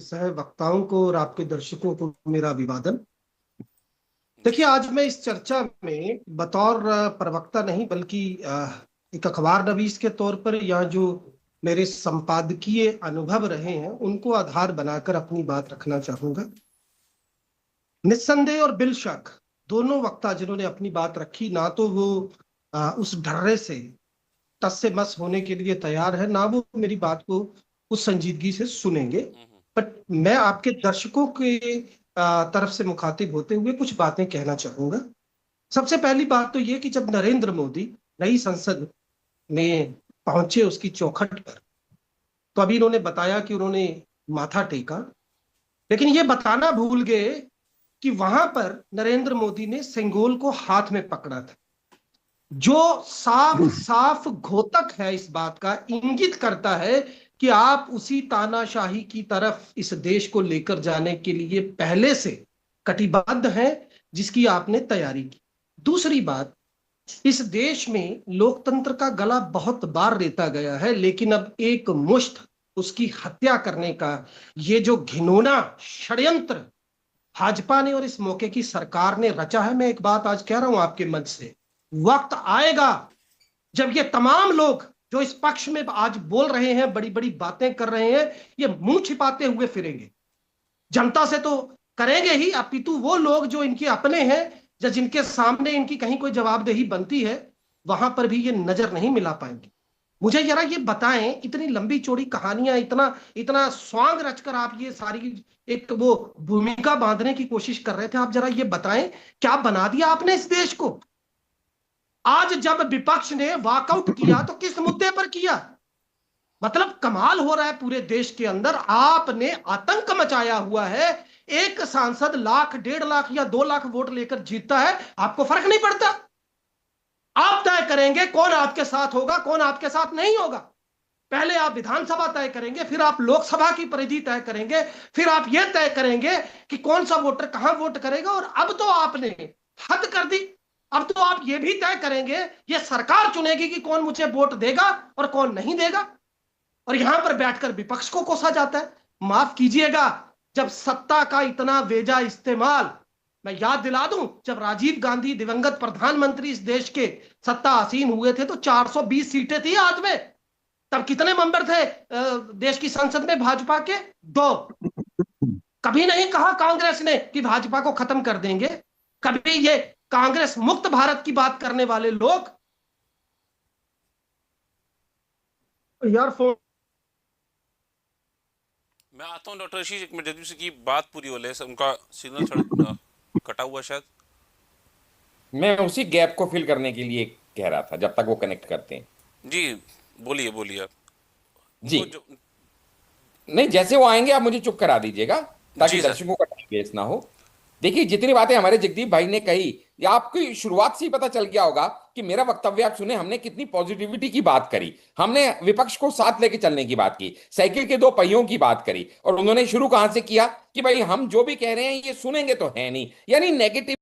सह वक्ताओं को और आपके दर्शकों को मेरा अभिवादन। देखिए, आज मैं इस चर्चा में बतौर प्रवक्ता नहीं बल्कि एक अखबार नवीस के तौर पर या जो मेरे संपादकीय अनुभव रहे हैं उनको आधार बनाकर अपनी बात रखना चाहूंगा। निस्संदेह और बिलशक दोनों वक्ता जिन्होंने अपनी बात रखी, ना तो वो उस ढर्रे से टस से मस होने के लिए तैयार है, ना वो मेरी बात को उस संजीदगी से सुनेंगे। बट मैं आपके दर्शकों के तरफ से मुखातिब होते हुए कुछ बातें कहना चाहूंगा। सबसे पहली बात तो ये कि जब नरेंद्र मोदी नई संसद में पहुंचे उसकी चौखट पर, तो अभी इन्होंने बताया कि उन्होंने माथा टेका, लेकिन ये बताना भूल गए कि वहां पर नरेंद्र मोदी ने सेंगोल को हाथ में पकड़ा था, जो साफ साफ घोतक है, इस बात का इंगित करता है कि आप उसी तानाशाही की तरफ इस देश को लेकर जाने के लिए पहले से कटिबद्ध हैं जिसकी आपने तैयारी की। दूसरी बात, इस देश में लोकतंत्र का गला बहुत बार रेता गया है, लेकिन अब एक मुश्त उसकी हत्या करने का ये जो घिनौना षड्यंत्र भाजपा ने और इस मौके की सरकार ने रचा है, मैं एक बात आज कह रहा हूं आपके मंच से, वक्त आएगा जब ये तमाम लोग जो इस पक्ष में आज बोल रहे हैं, बड़ी बड़ी बातें कर रहे हैं, ये मुंह छिपाते हुए फिरेंगे। जनता से तो करेंगे ही, अपितु वो लोग जो इनके अपने हैं या जिनके सामने इनकी कहीं कोई जवाबदेही बनती है, वहां पर भी ये नजर नहीं मिला पाएंगे। मुझे जरा ये बताएं, इतनी लंबी चौड़ी कहानियां, इतना इतना स्वांग रचकर आप ये सारी एक वो भूमिका बांधने की कोशिश कर रहे थे, आप जरा ये बताएं क्या बना दिया आपने इस देश को। आज जब विपक्ष ने वॉकआउट किया तो किस मुद्दे पर किया? मतलब कमाल हो रहा है, पूरे देश के अंदर आपने आतंक मचाया हुआ है। एक सांसद लाख, 1.5 लाख या 2 लाख वोट लेकर जीतता है, आपको फर्क नहीं पड़ता। आप तय करेंगे कौन आपके साथ होगा, कौन आपके साथ नहीं होगा। पहले आप विधानसभा तय करेंगे, फिर आप लोकसभा की परिधि तय करेंगे, फिर आप यह तय करेंगे कि कौन सा वोटर कहां वोट करेगा। और अब तो आपने हद कर दी, अब तो आप ये भी तय करेंगे, ये सरकार चुनेगी कि कौन मुझे वोट देगा और कौन नहीं देगा। और यहां पर बैठकर विपक्ष को कोसा जाता है। माफ कीजिएगा, जब सत्ता का इतना वेजा इस्तेमाल, मैं याद दिला दूं, जब राजीव गांधी दिवंगत प्रधानमंत्री इस देश के सत्ता आसीन हुए थे तो 420 सीटें थी हाथ में। तब कितने मेंबर थे देश की संसद में भाजपा के? 2। कभी नहीं कहा कांग्रेस ने कि भाजपा को खत्म कर देंगे। कभी ये कांग्रेस मुक्त भारत की बात करने वाले लोग यार फोन। मैं आता हूँ डॉक्टर आशीष, एक मिनट जदयू से की बात पूरी हो ले, उनका सिग्नल थोड़ा कटा हुआ शायद। मैं उसी गैप को फिल करने के लिए कह रहा था, जब तक वो कनेक्ट करते हैं। जी बोलिए बोलिए आप। जी उनको जो नहीं, जैसे वो आएंगे आप मुझे चुप करा दीजिएगा ताकि जी सर। दर्शकों का टाइम वेस्ट ना हो। देखिए, जितनी बातें हमारे जगदीप भाई ने कही, ये आपकी शुरुआत से ही पता चल गया होगा कि मेरा वक्तव्य आप सुने, हमने कितनी पॉजिटिविटी की बात करी। हमने विपक्ष को साथ लेके चलने की बात की, साइकिल के 2 पहियों की बात करी, और उन्होंने शुरू कहां से किया कि भाई हम जो भी कह रहे हैं ये सुनेंगे तो है नहीं, यानी नेगेटिव